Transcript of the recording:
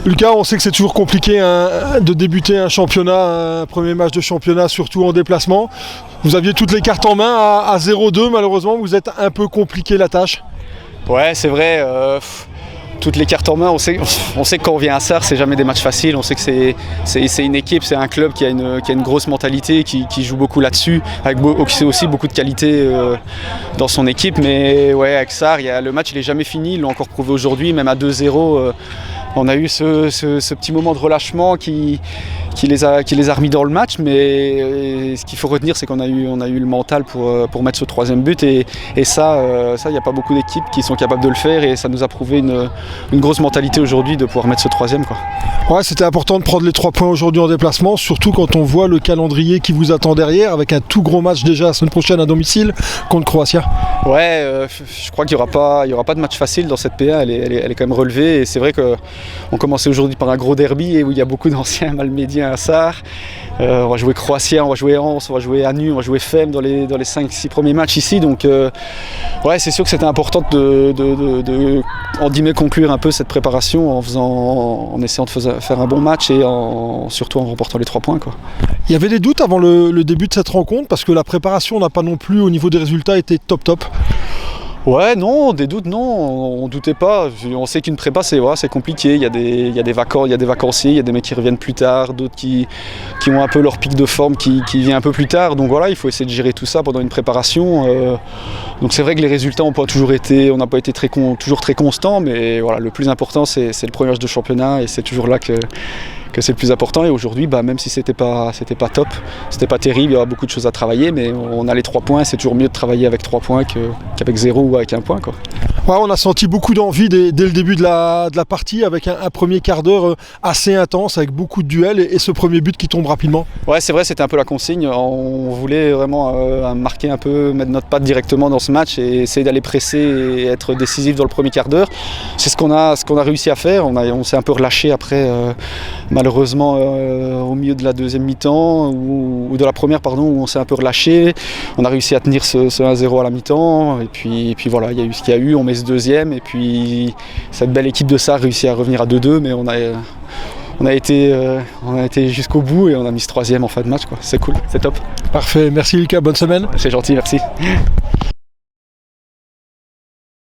Lucas, on sait que c'est toujours compliqué de débuter un championnat, un premier match de championnat, surtout en déplacement. Vous aviez toutes les cartes en main à 0-2, malheureusement, vous êtes un peu compliqué la tâche. Ouais, c'est vrai. Toutes les cartes en main, on sait que quand on vient à Sarre, c'est jamais des matchs faciles. On sait que c'est une équipe, c'est un club qui a une grosse mentalité, qui joue beaucoup là-dessus, avec aussi beaucoup de qualité dans son équipe. Mais ouais, avec Sarre, le match il est jamais fini. Ils l'ont encore prouvé aujourd'hui, même à 2-0. On a eu ce petit moment de relâchement qui les a remis dans le match, mais ce qu'il faut retenir, c'est qu'on a eu le mental pour mettre ce troisième but, et ça, il n'y a pas beaucoup d'équipes qui sont capables de le faire, et ça nous a prouvé une grosse mentalité aujourd'hui de pouvoir mettre ce troisième, quoi. Ouais, c'était important de prendre les 3 points aujourd'hui en déplacement, surtout quand on voit le calendrier qui vous attend derrière, avec un tout gros match déjà la semaine prochaine à domicile contre Croatia. Ouais, je crois qu'il n'y aura pas de match facile dans cette PA, elle est quand même relevée, et c'est vrai qu'on commençait aujourd'hui par un gros derby, et où il y a beaucoup d'anciens Malmédiens à Sarre. On va jouer Croatia, on va jouer Anse, on va jouer Anu, on va jouer Fem dans les 5-6 premiers matchs ici, donc ouais, c'est sûr que c'était important de conclure un peu cette préparation en essayant de faire un bon match, et surtout en remportant les 3 points, quoi. Il y avait des doutes avant le début de cette rencontre, parce que la préparation n'a pas non plus, au niveau des résultats, été top. Ouais, non, des doutes, non, on doutait pas. On sait qu'une prépa, c'est compliqué. Il y a des vacanciers, il y a des mecs qui reviennent plus tard, d'autres qui ont un peu leur pic de forme qui vient un peu plus tard. Donc voilà, il faut essayer de gérer tout ça pendant une préparation. Donc c'est vrai que les résultats on n'a pas été toujours très constants, mais voilà, le plus important c'est le premier match de championnat, et c'est toujours là que c'est le plus important. Et aujourd'hui, même si c'était pas top, c'était pas terrible, il y aura beaucoup de choses à travailler, mais on a les 3 points, c'est toujours mieux de travailler avec 3 points qu'avec 0 ou avec 1 point, quoi. Ouais, on a senti beaucoup d'envie dès le début de la partie, avec un premier quart d'heure assez intense, avec beaucoup de duels, et ce premier but qui tombe rapidement. Ouais, c'est vrai, c'était un peu la consigne. On voulait vraiment marquer un peu, mettre notre patte directement dans ce match et essayer d'aller presser et être décisif dans le premier quart d'heure. C'est ce qu'on a réussi à faire. On s'est un peu relâché après, malheureusement, au milieu de la deuxième mi-temps, ou de la première, pardon, où on s'est un peu relâché. On a réussi à tenir ce 1-0 à la mi-temps, et puis voilà, il y a eu ce qu'il y a eu. On met ce deuxième, et puis cette belle équipe de Sarre réussit à revenir à 2-2, mais on a été jusqu'au bout, et on a mis ce troisième en fin de match, quoi. C'est cool, c'est top. Parfait, merci Lucas, bonne semaine. C'est gentil, merci.